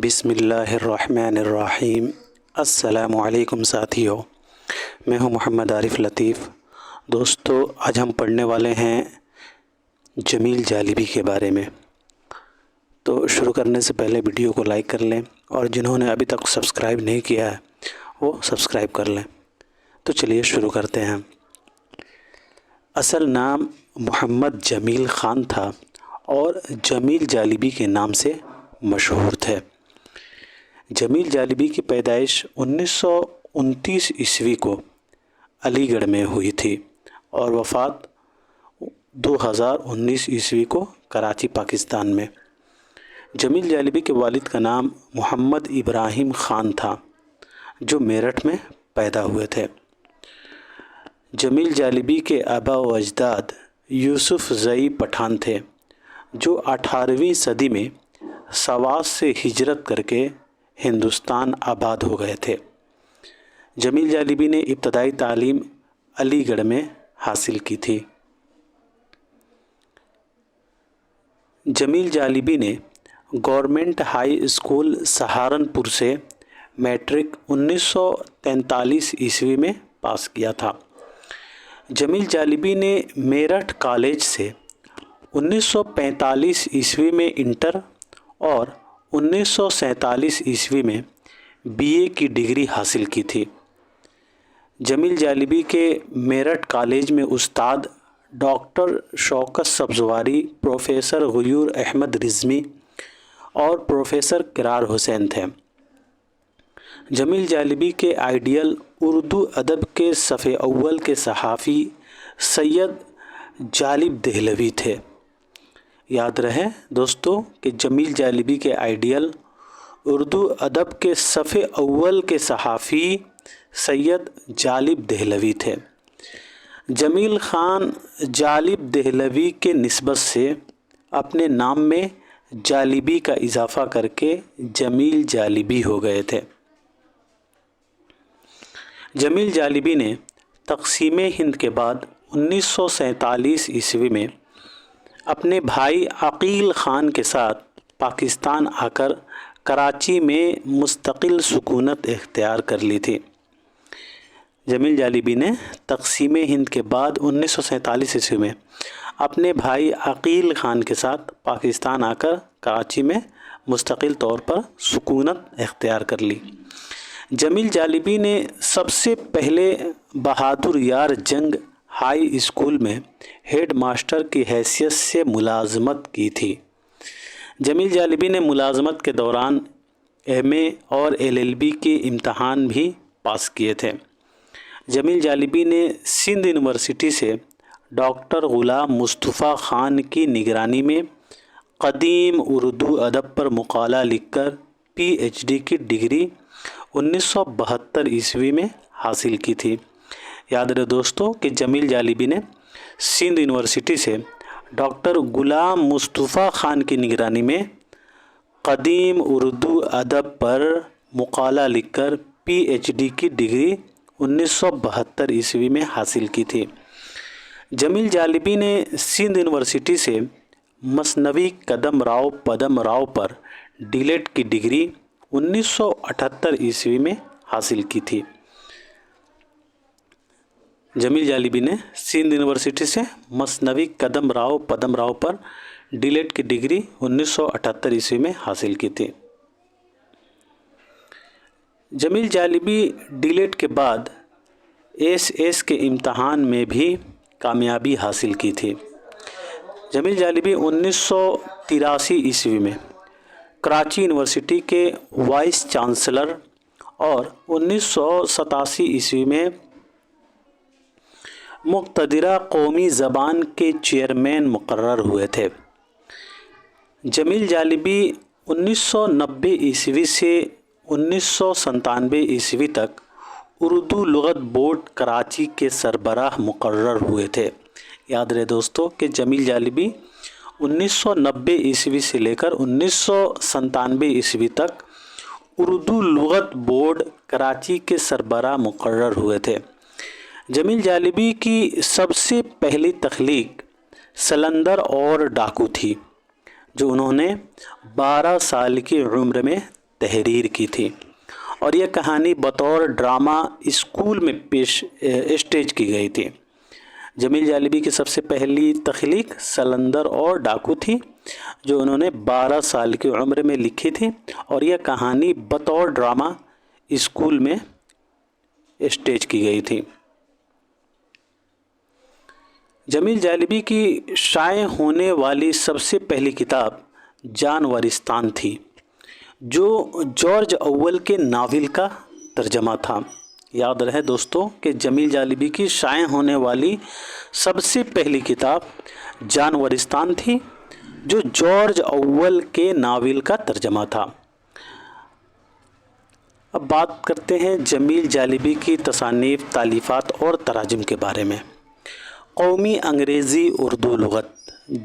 بسم اللہ الرحمن الرحیم۔ السلام علیکم ساتھیو، میں ہوں محمد عارف لطیف۔ دوستو، آج ہم پڑھنے والے ہیں جمیل جالبی کے بارے میں۔ تو شروع کرنے سے پہلے ویڈیو کو لائک کر لیں، اور جنہوں نے ابھی تک سبسکرائب نہیں کیا ہے وہ سبسکرائب کر لیں۔ تو چلیے شروع کرتے ہیں۔ اصل نام محمد جمیل خان تھا اور جمیل جالبی کے نام سے مشہور تھے۔ جمیل جالبی کی پیدائش 1929 عیسوی کو علی گڑھ میں ہوئی تھی اور وفات 2019 عیسوی کو کراچی، پاکستان میں۔ جمیل جالبی کے والد کا نام محمد ابراہیم خان تھا، جو میرٹھ میں پیدا ہوئے تھے۔ جمیل جالبی کے آباء و اجداد یوسف زئی پٹھان تھے، جو 18ویں صدی میں سوات سے ہجرت کر کے ہندوستان آباد ہو گئے تھے۔ جمیل جالبی نے ابتدائی تعلیم علی گڑھ میں حاصل کی تھی۔ جمیل جالبی نے گورنمنٹ ہائی اسکول سہارنپور سے میٹرک 1943 عیسوی میں پاس کیا تھا۔ جمیل جالبی نے میرٹھ کالج سے 1945 عیسوی میں انٹر اور 1947 عیسوی میں بی اے کی ڈگری حاصل کی تھی۔ جمیل جالبی کے میرٹھ کالج میں استاد ڈاکٹر شوکت سبزواری، پروفیسر غیور احمد رزمی اور پروفیسر کرار حسین تھے۔ جمیل جالبی کے آئیڈیل اردو ادب کے صف اول کے صحافی سید جالب دہلوی تھے۔ یاد رہے دوستو کہ جمیل جالبی کے آئیڈیل اردو ادب کے صف اول کے صحافی سید جالب دہلوی تھے۔ جمیل خان جالب دہلوی کے نسبت سے اپنے نام میں جالبی کا اضافہ کر کے جمیل جالبی ہو گئے تھے۔ جمیل جالبی نے تقسیم ہند کے بعد 1947 عیسوی میں اپنے بھائی عقیل خان کے ساتھ پاکستان آ کر کراچی میں مستقل سکونت اختیار کر لی تھی۔ جمیل جالبی نے تقسیم ہند کے بعد 1947 عیسوی میں اپنے بھائی عقیل خان کے ساتھ پاکستان آ کر کراچی میں مستقل طور پر سکونت اختیار کر لی۔ جمیل جالبی نے سب سے پہلے بہادر یار جنگ ہائی اسکول میں ہیڈ ماسٹر کی حیثیت سے ملازمت کی تھی۔ جمیل جالبی نے ملازمت کے دوران ایم اے اور ایل ایل بی کے امتحان بھی پاس کیے تھے۔ جمیل جالبی نے سندھ یونیورسٹی سے ڈاکٹر غلام مصطفیٰ خان کی نگرانی میں قدیم اردو ادب پر مقالہ لکھ کر پی ایچ ڈی کی ڈگری 1972 عیسوی میں حاصل کی تھی۔ یاد رہے دوستو کہ جمیل جالبی نے سندھ یونیورسٹی سے ڈاکٹر غلام مصطفیٰ خان کی نگرانی میں قدیم اردو ادب پر مقالہ لکھ کر پی ایچ ڈی کی ڈگری 1972 عیسوی میں حاصل کی تھی۔ جمیل جالبی نے سندھ یونیورسٹی سے مثنوی کدم راؤ پدم راؤ پر ڈی لیٹ کی ڈگری 1978 عیسوی میں حاصل کی تھی۔ جمیل جالبی نے سندھ یونیورسٹی سے مثنوی کدم راؤ پدم راؤ پر ڈی لیٹ کی ڈگری 1978 عیسوی میں حاصل کی تھی۔ جمیل جالبی ڈی لیٹ کے بعد ایس ایس کے امتحان میں بھی کامیابی حاصل کی تھی۔ جمیل جالبی 1983 عیسوی میں کراچی یونیورسٹی کے وائس چانسلر اور 1987 عیسوی میں مقتدرہ قومی زبان کے چیئرمین مقرر ہوئے تھے۔ جمیل جالبی 1990 عیسوی سے 1997 عیسوی تک اردو لغت بورڈ کراچی کے سربراہ مقرر ہوئے تھے۔ یاد رہے دوستو کہ جمیل جالبی 1990 عیسوی سے لے کر 1997 عیسوی تک اردو لغت بورڈ کراچی کے سربراہ مقرر ہوئے تھے۔ جمیل جالبی کی سب سے پہلی تخلیق سلندر اور ڈاکو تھی، جو انہوں نے 12 سال کی عمر میں تحریر کی تھی اور یہ کہانی بطور ڈرامہ اسکول میں اسٹیج کی گئی تھی۔ جمیل جالیبی کی سب سے پہلی تخلیق سلندر اور ڈاکو تھی جو انہوں نے 12 سال کی عمر میں لکھی تھی اور یہ کہانی بطور ڈرامہ اسکول میں اسٹیج کی گئی تھی۔ جمیل جالیبی کی شائع ہونے والی سب سے پہلی کتاب جانورستان تھی جو جارج اوول کے ناول کا ترجمہ تھا۔ یاد رہے دوستو کہ جمیل جالیبی کی شائع ہونے والی سب سے پہلی کتاب جانورستان تھی جو جارج اوول کے ناول کا ترجمہ تھا۔ اب بات کرتے ہیں جمیل جالیبی کی تصانیف، تالیفات اور تراجم کے بارے میں۔ قومی انگریزی اردو لغت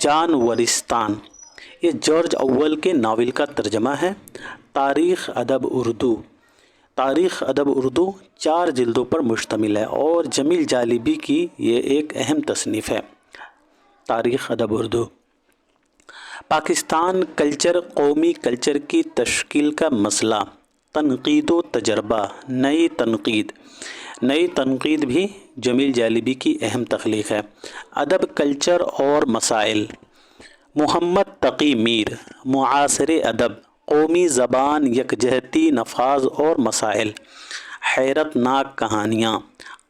جانورستان یہ جارج اوول کے ناول کا ترجمہ ہے۔ تاریخ ادب اردو 4 جلدوں پر مشتمل ہے اور جمیل جالیبی کی یہ ایک اہم تصنیف ہے۔ تاریخ ادب اردو پاکستان کلچر، قومی کلچر کی تشکیل کا مسئلہ، تنقید و تجربہ، نئی تنقید بھی جمیل جالیبی کی اہم تخلیق ہے۔ ادب، کلچر اور مسائل، محمد تقی میر، معاصر ادب، قومی زبان، یکجہتی، نفاذ اور مسائل، حیرت ناک کہانیاں،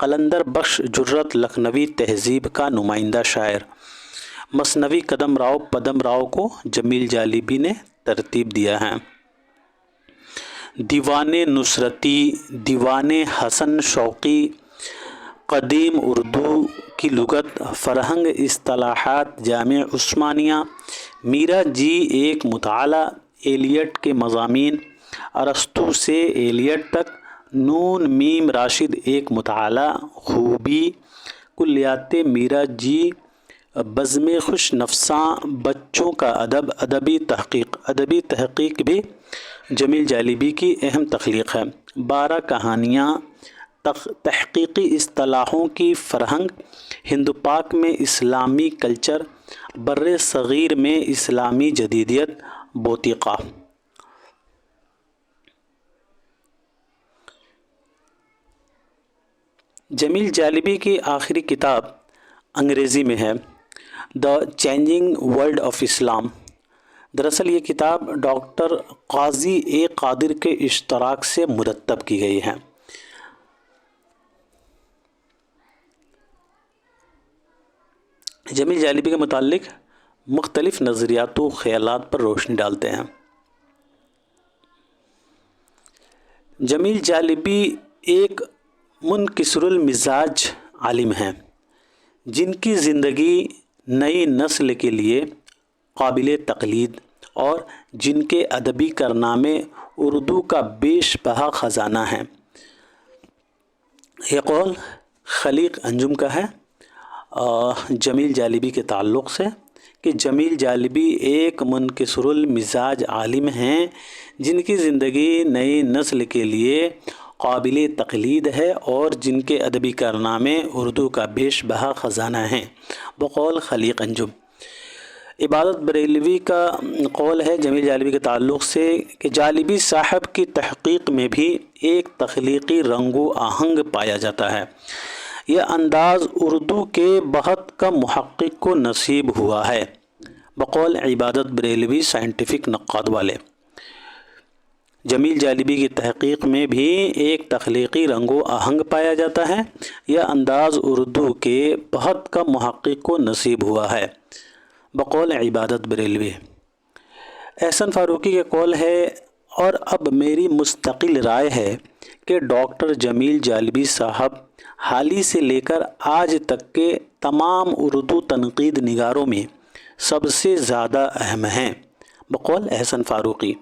قلندر بخش جرت لکھنوی تہذیب کا نمائندہ شاعر، مثنوی پدم راؤ کو جمیل جالیبی نے ترتیب دیا ہے۔ دیوان نصرتی، دیوان حسن شوقی، قدیم اردو کی لغت، فرہنگ اصطلاحات، جامع عثمانیہ، میرا جی ایک مطالعہ، ایلیٹ کے مضامین، ارسطو سے ایلیٹ تک، نون میم راشد ایک مطالعہ، خوبی، کلیات میرا جی، بزم خوش نفساں، بچوں کا ادب، ادبی تحقیق بھی جمیل جالیبی کی اہم تخلیق ہے۔ 12 کہانیاں، تحقیقی اصطلاحوں کی فرہنگ، ہند پاک میں اسلامی کلچر، بر صغیر میں اسلامی جدیدیت، بوتیقہ۔ جمیل جالیبی کی آخری کتاب انگریزی میں ہے دا چینجنگ ورلڈ آف اسلام۔ دراصل یہ کتاب ڈاکٹر قاضی اے قادر کے اشتراک سے مرتب کی گئی ہے۔ جمیل جالیبی کے متعلق مختلف نظریات و خیالات پر روشنی ڈالتے ہیں۔ جمیل جالیبی ایک منکسر المزاج عالم ہیں جن کی زندگی نئی نسل کے لیے قابل تقلید اور جن کے ادبی کارنامے اردو کا بیش بہا خزانہ ہیں۔ یہ قول خلیق انجم کا ہے جمیل جالیبی کے تعلق سے کہ جمیل جالیبی ایک منکسر المزاج عالم ہیں جن کی زندگی نئی نسل کے لیے قابل تقلید ہے اور جن کے ادبی کارنامے اردو کا بیش بہا خزانہ ہیں، بقول خلیق انجم۔ عبادت بریلوی کا قول ہے جمیل جالیبی کے تعلق سے کہ جالیبی صاحب کی تحقیق میں بھی ایک تخلیقی رنگ و آہنگ پایا جاتا ہے۔ یہ انداز اردو کے بہت کم محقق کو نصیب ہوا ہے، بقول عبادت بریلوی سائنٹیفک نقاد والے۔ جمیل جالیبی کی تحقیق میں بھی ایک تخلیقی رنگ و آہنگ پایا جاتا ہے، یہ انداز اردو کے بہت کم محقق کو نصیب ہوا ہے، بقول عبادت بریلوی۔ احسن فاروقی کے قول ہے اور اب میری مستقل رائے ہے کہ ڈاکٹر جمیل جالیبی صاحب حال ہی سے لے کر آج تک کے تمام اردو تنقید نگاروں میں سب سے زیادہ اہم ہیں، بقول احسن فاروقی۔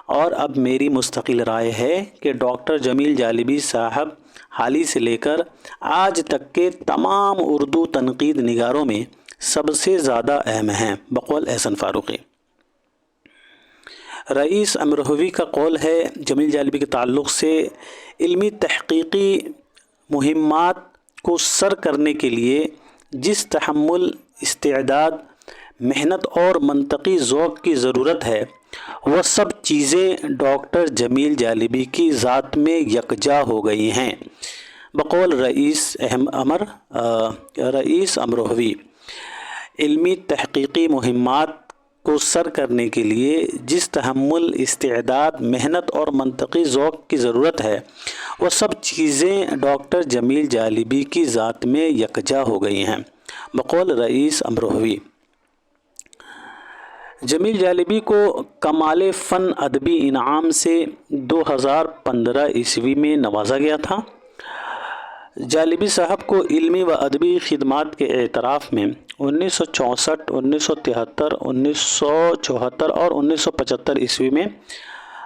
اور اب میری مستقل رائے ہے کہ ڈاکٹر جمیل جالیبی صاحب حال ہی سے لے کر آج تک کے تمام اردو تنقید نگاروں میں سب سے زیادہ اہم ہیں، بقول احسن فاروقی۔ رئیس امروہوی کا قول ہے جمیل جالیبی کے تعلق سے علمی تحقیقی مہمات کو سر کرنے کے لیے جس تحمل، استعداد، محنت اور منطقی ذوق کی ضرورت ہے وہ سب چیزیں ڈاکٹر جمیل جالبی کی ذات میں یکجا ہو گئی ہیں۔ بقول رئیس امروہوی، علمی تحقیقی مہمات کو سر کرنے کے لیے جس تحمل، استعداد، محنت اور منطقی ذوق کی ضرورت ہے، وہ سب چیزیں ڈاکٹر جمیل جالبی کی ذات میں یکجا ہو گئی ہیں۔ بقول رئیس امروہوی، جمیل جالبی کو کمال فن ادبی انعام سے 2015 عیسوی میں نوازا گیا تھا۔ جالبی صاحب کو علمی و ادبی خدمات کے اعتراف میں 1964، 1973، 1974 اور 1975 عیسوی میں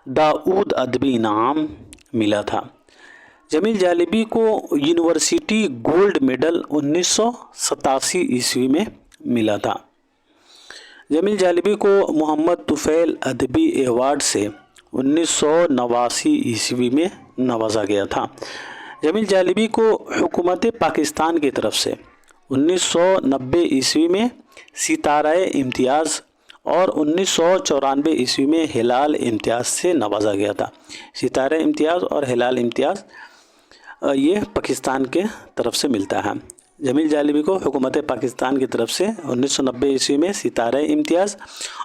داؤد ادبی انعام ملا تھا۔ جمیل جالبی کو یونیورسٹی گولڈ میڈل 1987 عیسوی میں ملا تھا۔ جمیل جالبی کو محمد طفیل ادبی ایوارڈ سے 1989 عیسوی میں نوازا گیا تھا۔ جمیل جالبی کو حکومت پاکستان کی طرف سے 1990 عیسوی میں ستارہ امتیاز اور 1994 عیسوی میں ہلال امتیاز سے نوازا گیا تھا۔ ستارہ امتیاز اور ہلال امتیاز یہ پاکستان کے طرف سے ملتا ہے۔ جمیل جالبی کو حکومت پاکستان کی طرف سے 1990 عیسوی میں ستارہ امتیاز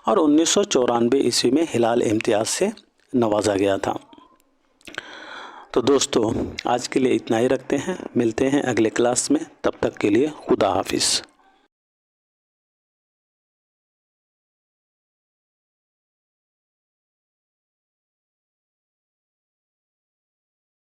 اور 1994 عیسوی میں ہلال امتیاز سے نوازا گیا تھا۔ تو دوستو، آج کے لیے اتنا ہی رکھتے ہیں، ملتے ہیں اگلے کلاس میں، تب تک کے لیے خدا حافظ۔